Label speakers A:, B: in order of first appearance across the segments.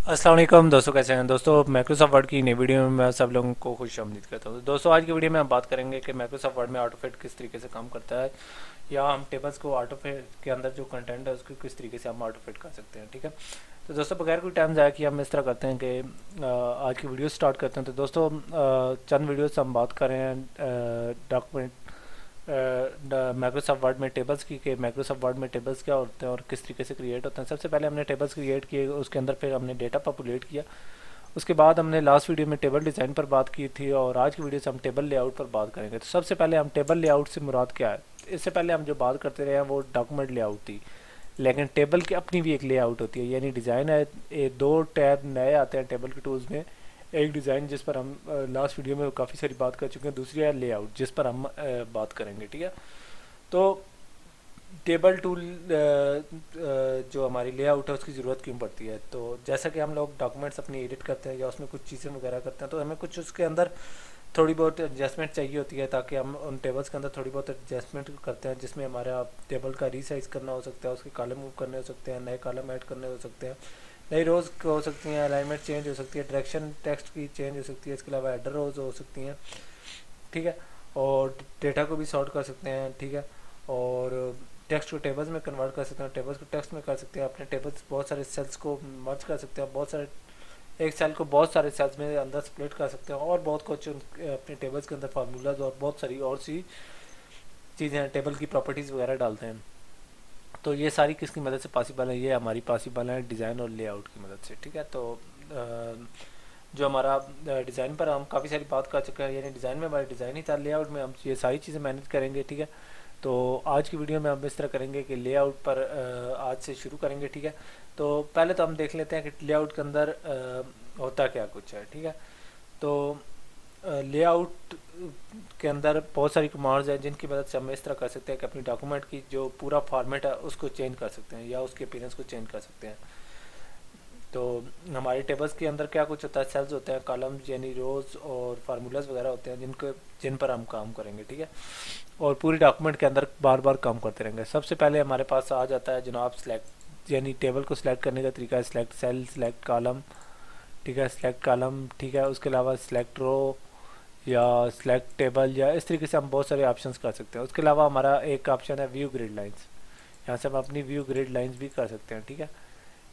A: अस्सलाम वालेकुम दोस्तों, कैसे हैं दोस्तों। माइक्रोसॉफ्ट वर्ड की नई वीडियो में मैं सब लोगों को खुश आमदीद करता हूँ। दोस्तों आज की वीडियो में हम बात करेंगे कि माइक्रोसॉफ्ट वर्ड में ऑटोफिट किस तरीके से काम करता है, या हम टेबल्स को ऑटोफिट के अंदर जो कंटेंट है उसको किस तरीके से हम ऑटोफिट कर सकते हैं। ठीक है, तो दोस्तों बगैर कोई टाइम ज़ाया किए हम इस तरह करते हैं कि आज की वीडियो स्टार्ट करते हैं। तो दोस्तों चंद वीडियो से हम बात कर रहे हैं डॉक्यूमेंट माइक्रोसॉफ्ट वर्ड में टेबल्स की, कि माइक्रोसॉफ्ट वर्ड में टेबल्स क्या होते हैं और किस तरीके से क्रिएट होते हैं। सबसे पहले हमने टेबल्स क्रिएट किए, उसके अंदर फिर हमने डेटा पॉपुलेट किया। उसके बाद हमने लास्ट वीडियो में टेबल डिज़ाइन पर बात की थी, और आज की वीडियो से हम टेबल लेआउट पर बात करेंगे। तो सबसे पहले हम टेबल लेआउट से मुराद क्या है। इससे पहले हम जो बात करते रहे हैं वो डॉक्यूमेंट लेआउट थी, लेकिन टेबल की अपनी भी एक लेआउट होती है, यानी डिज़ाइन है। दो टैब नए आते हैं टेबल के टूल्स में। एक डिज़ाइन जिस पर हम लास्ट वीडियो में काफ़ी सारी बात कर चुके हैं, दूसरी है लेआउट जिस पर हम बात करेंगे। ठीक है, तो टेबल टूल जो हमारी लेआउट है उसकी ज़रूरत क्यों पड़ती है। तो जैसा कि हम लोग डॉक्यूमेंट्स अपनी एडिट करते हैं या उसमें कुछ चीज़ें वगैरह करते हैं, तो हमें कुछ उसके अंदर थोड़ी बहुत एडजस्टमेंट चाहिए होती है, ताकि हम उन टेबल्स के अंदर थोड़ी बहुत एडजस्टमेंट करते हैं, जिसमें हमारा टेबल का रीसाइज करना हो सकता है, उसके कॉलम मूव करने हो सकते हैं, नए कॉलम ऐड करने हो सकते हैं, नई रोज़ हो सकती हैं, अलाइनमेंट चेंज हो सकती है, डायरेक्शन टेक्स्ट की चेंज हो सकती है, इसके अलावा हेडर रोज़ हो सकती हैं। ठीक है, और डेटा को भी सॉर्ट कर सकते हैं। ठीक है, और टेक्स्ट को टेबल्स में कन्वर्ट कर सकते हैं, टेबल्स को टेक्स्ट में कर सकते हैं, अपने टेबल्स बहुत सारे सेल्स को मर्ज कर सकते हैं, बहुत सारे एक सेल को बहुत सारे सेल्स में अंदर स्प्लिट कर सकते हैं, और बहुत कुछ अपने टेबल्स के अंदर फार्मूलाज और बहुत सारी और सी चीज़ें हैं, टेबल की प्रॉपर्टीज़ वगैरह डालते हैं। तो ये सारी किसकी मदद से पॉसिबल है, ये हमारी पॉसिबल है डिज़ाइन और लेआउट की मदद से। ठीक है, तो जो हमारा डिज़ाइन पर हम काफ़ी सारी बात कर चुके हैं, यानी डिज़ाइन में हमारे डिज़ाइन ही था, लेआउट में हम ये सारी चीज़ें मैनेज करेंगे। ठीक है, तो आज की वीडियो में हम इस तरह करेंगे कि लेआउट पर आज से शुरू करेंगे। ठीक है, तो पहले तो हम देख लेते हैं कि लेआउट के अंदर होता क्या कुछ है। ठीक है, तो लेआउट के अंदर बहुत सारी कमांड्स हैं जिनकी मदद से हम इस तरह कर सकते हैं कि अपनी डॉक्यूमेंट की जो पूरा फॉर्मेट है उसको चेंज कर सकते हैं, या उसके अपीयरेंस को चेंज कर सकते हैं। तो हमारे टेबल्स के अंदर क्या कुछ होता है, सेल्स होते हैं, कॉलम्स यानी रोज़ और फार्मूलाज वगैरह होते हैं जिन पर हम काम करेंगे। ठीक है, और पूरी डॉक्यूमेंट के अंदर बार बार काम करते रहेंगे। सबसे पहले हमारे पास आ जाता है जनाब सेलेक्ट, यानी टेबल को सिलेक्ट करने का तरीका है सिलेक्ट सेल, सिलेक्ट कॉलम। ठीक है, सिलेक्ट कॉलम। ठीक है, उसके अलावा सिलेक्ट रो या सिलेक्ट टेबल, या इस तरीके से हम बहुत सारे ऑप्शंस कर सकते हैं। उसके अलावा हमारा एक ऑप्शन है व्यू ग्रिड लाइंस, यहाँ से हम अपनी व्यू ग्रिड लाइंस भी कर सकते हैं। ठीक है,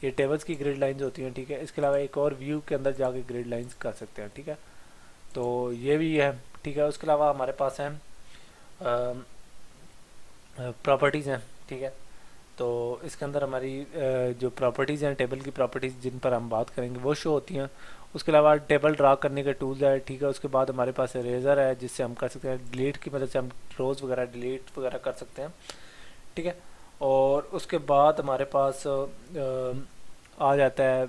A: ये टेबल्स की ग्रिड लाइंस होती हैं। ठीक है, इसके अलावा एक और व्यू के अंदर जाके ग्रिड लाइंस कर सकते हैं। ठीक है, तो ये भी है। ठीक है, उसके अलावा हमारे पास हैं प्रॉपर्टीज़ हैं। ठीक है, तो इसके अंदर हमारी जो प्रॉपर्टीज़ हैं, टेबल की प्रॉपर्टीज़ जिन पर हम बात करेंगे वो शो होती हैं। उसके अलावा टेबल ड्रा करने के टूल्स है। ठीक है, उसके बाद हमारे पास इरेजर है जिससे हम कर सकते हैं डिलीट की मदद से हम रोज़ वगैरह डिलीट वगैरह कर सकते हैं। ठीक है, और उसके बाद हमारे पास आ जाता है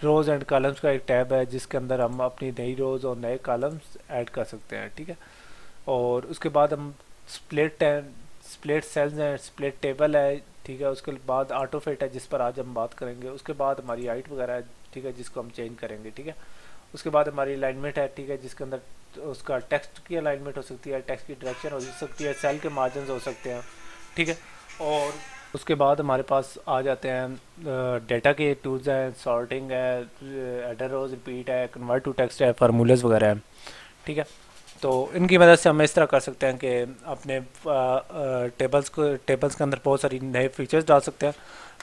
A: रोज़ एंड कॉलम्स का एक टैब है जिसके अंदर हम अपनी नई रोज़ और नए कॉलम्स ऐड कर सकते हैं। ठीक है, और उसके बाद हम स्प्लिट स्प्लिट सेल्स हैं, स्प्लिट टेबल है। ठीक है, उसके बाद ऑटो फिट है जिस पर आज हम बात करेंगे। उसके बाद हमारी हाइट वगैरह है। ठीक है, जिसको हम चेंज करेंगे। ठीक है, उसके बाद हमारी अलाइनमेंट है। ठीक है, जिसके अंदर उसका टेक्स्ट की अलाइनमेंट हो सकती है, टेक्स्ट की डायरेक्शन हो सकती है, सेल के मार्जिन हो सकते हैं। ठीक है, और उसके बाद हमारे पास आ जाते हैं डेटा के टूल्स हैं, सॉर्टिंग है, एडर रोज रिपीट है, कन्वर्ट टू टेक्स्ट है, फार्मूलाज वगैरह है। ठीक है, तो इनकी मदद से हम इस तरह कर सकते हैं कि अपने टेबल्स के अंदर बहुत सारी नए फीचर्स डाल सकते हैं।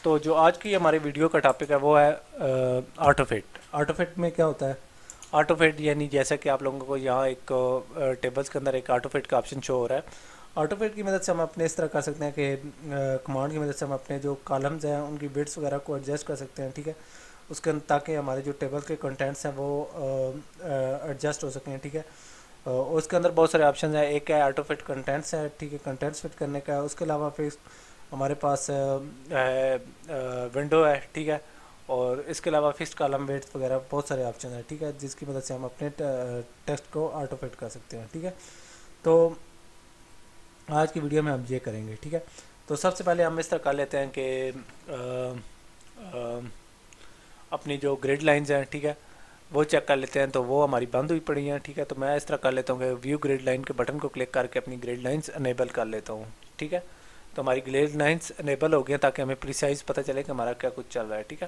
A: तो जो आज की हमारे वीडियो का टॉपिक है वो है ऑटोफिट। ऑटोफिट में क्या होता है, ऑटोफिट यानी जैसा कि आप लोगों को यहाँ एक टेबल्स के अंदर एक ऑटोफिट का ऑप्शन शो हो रहा है। ऑटोफिट की मदद से हम अपने इस तरह कर सकते हैं कि कमांड की मदद से हम अपने जो कॉलम्स हैं उनकी विड्थ वगैरह को एडजस्ट कर सकते हैं। ठीक है, उसके ताकि हमारे जो टेबल के कंटेंट्स हैं वो एडजस्ट हो सकें। ठीक है, उसके अंदर बहुत सारे ऑप्शन हैं। एक है ऑटो फिट कंटेंट्स है। ठीक है, कंटेंट्स फिट करने का है। उसके अलावा फिर हमारे पास विंडो है। ठीक है, और इसके अलावा फिक्स्ड कॉलम वेट्स वगैरह बहुत सारे ऑप्शन हैं। ठीक है, जिसकी मदद से हम अपने टेक्स्ट को ऑटो फिट कर सकते हैं। ठीक है, तो आज की वीडियो में हम ये करेंगे। ठीक है, तो सबसे पहले हम इस तरह कर लेते हैं कि अपनी जो ग्रिड लाइंस हैं, ठीक है, वो चेक कर लेते हैं। तो वो हमारी बंद हुई पड़ी हैं। ठीक है, तो मैं इस तरह कर लेता हूँ कि व्यू ग्रिड लाइन के बटन को क्लिक करके अपनी ग्रिड लाइंस अनेबल कर लेता हूँ। ठीक है, تو ہماری گائیڈ لائنس انیبل ہو گئی ہیں تاکہ ہمیں پریسائز پتہ چلے کہ ہمارا کیا کچھ چل رہا ہے. ٹھیک ہے,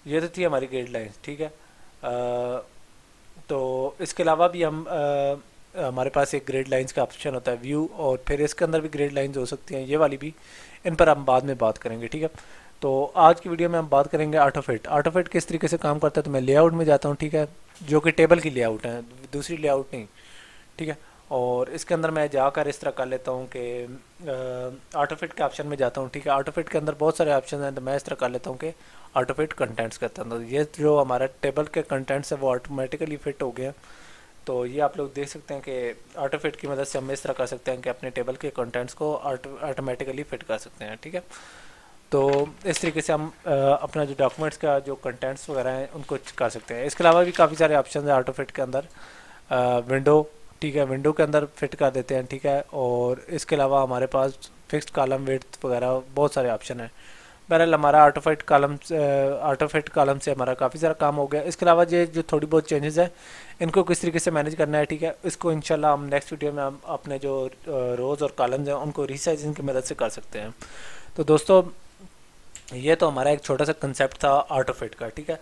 A: یہ تو تھی ہماری گائیڈ لائنس. ٹھیک ہے, تو اس کے علاوہ بھی ہمارے پاس ایک گریڈ لائنس کا آپشن ہوتا ہے ویو, اور پھر اس کے اندر بھی گریڈ لائنز ہو سکتی ہیں, یہ والی بھی, ان پر ہم بعد میں بات کریں گے. ٹھیک ہے, تو آج کی ویڈیو میں ہم بات کریں گے آٹو فٹ. آٹو فٹ کس طریقے سے کام کرتا ہے, تو میں لے آؤٹ میں جاتا ہوں. ٹھیک ہے, جو کہ ٹیبل کی لے آؤٹ ہے, دوسری لے آؤٹ نہیں. ٹھیک ہے, اور اس کے اندر میں جا کر اس طرح کر لیتا ہوں کہ آٹو فٹ کے آپشن میں جاتا ہوں. ٹھیک ہے, آٹو فٹ کے اندر بہت سارے آپشن ہیں, تو میں اس طرح کر لیتا ہوں کہ آٹو فٹ کنٹینٹس کرتا ہوں. تو یہ جو ہمارا ٹیبل کے کنٹینٹس ہے وہ آٹومیٹیکلی فٹ ہو گیا. تو یہ آپ لوگ دیکھ سکتے ہیں کہ آٹو فٹ کی مدد سے ہم اس طرح کر سکتے ہیں کہ اپنے ٹیبل کے کنٹینٹس کو آٹومیٹیکلی فٹ کر سکتے ہیں. ٹھیک ہے, تو اس طریقے سے ہم اپنا جو ڈاکومنٹس کا جو کنٹینٹس وغیرہ ہیں ان کو کر سکتے ہیں. اس کے علاوہ بھی کافی سارے آپشنز ہیں آٹو فٹ کے اندر. ونڈو, ٹھیک ہے, ونڈو کے اندر فٹ کر دیتے ہیں. ٹھیک ہے, اور اس کے علاوہ ہمارے پاس فکسڈ کالم ویڈتھ وغیرہ بہت سارے آپشن ہیں. بہرحال ہمارا آٹو فٹ کالم سے ہمارا کافی سارا کام ہو گیا. اس کے علاوہ یہ جو تھوڑی بہت چینجز ہیں ان کو کس طریقے سے مینیج کرنا ہے, ٹھیک ہے, اس کو انشاءاللہ ہم نیکسٹ ویڈیو میں ہم اپنے جو روز اور کالمز ہیں ان کو ریسائزنگ کی مدد سے کر سکتے ہیں. تو دوستو, یہ تو ہمارا ایک چھوٹا سا کنسیپٹ تھا آٹو فٹ کا. ٹھیک ہے,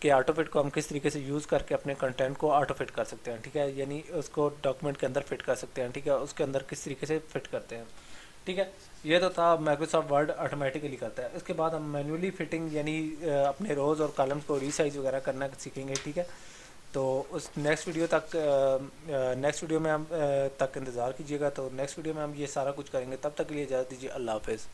A: کہ آٹو فٹ کو ہم کس طریقے سے یوز کر کے اپنے کنٹینٹ کو آٹو فٹ کر سکتے ہیں. ٹھیک ہے, یعنی اس کو ڈاکومنٹ کے اندر فٹ کر سکتے ہیں. ٹھیک ہے, اس کے اندر کس طریقے سے فٹ کرتے ہیں. ٹھیک ہے, یہ تو تھا مائکروسافٹ ورڈ آٹومیٹیکلی کرتا ہے. اس کے بعد ہم مینولی فٹنگ یعنی اپنے روز اور کالمز کو ریسائز وغیرہ کرنا سیکھیں گے. ٹھیک ہے, تو اس نیکسٹ ویڈیو میں ہم تک انتظار کیجیے گا. تو نیکسٹ ویڈیو میں ہم یہ سارا کچھ کریں گے. تب تک کے لیے اجازت دیجیے. اللہ حافظ.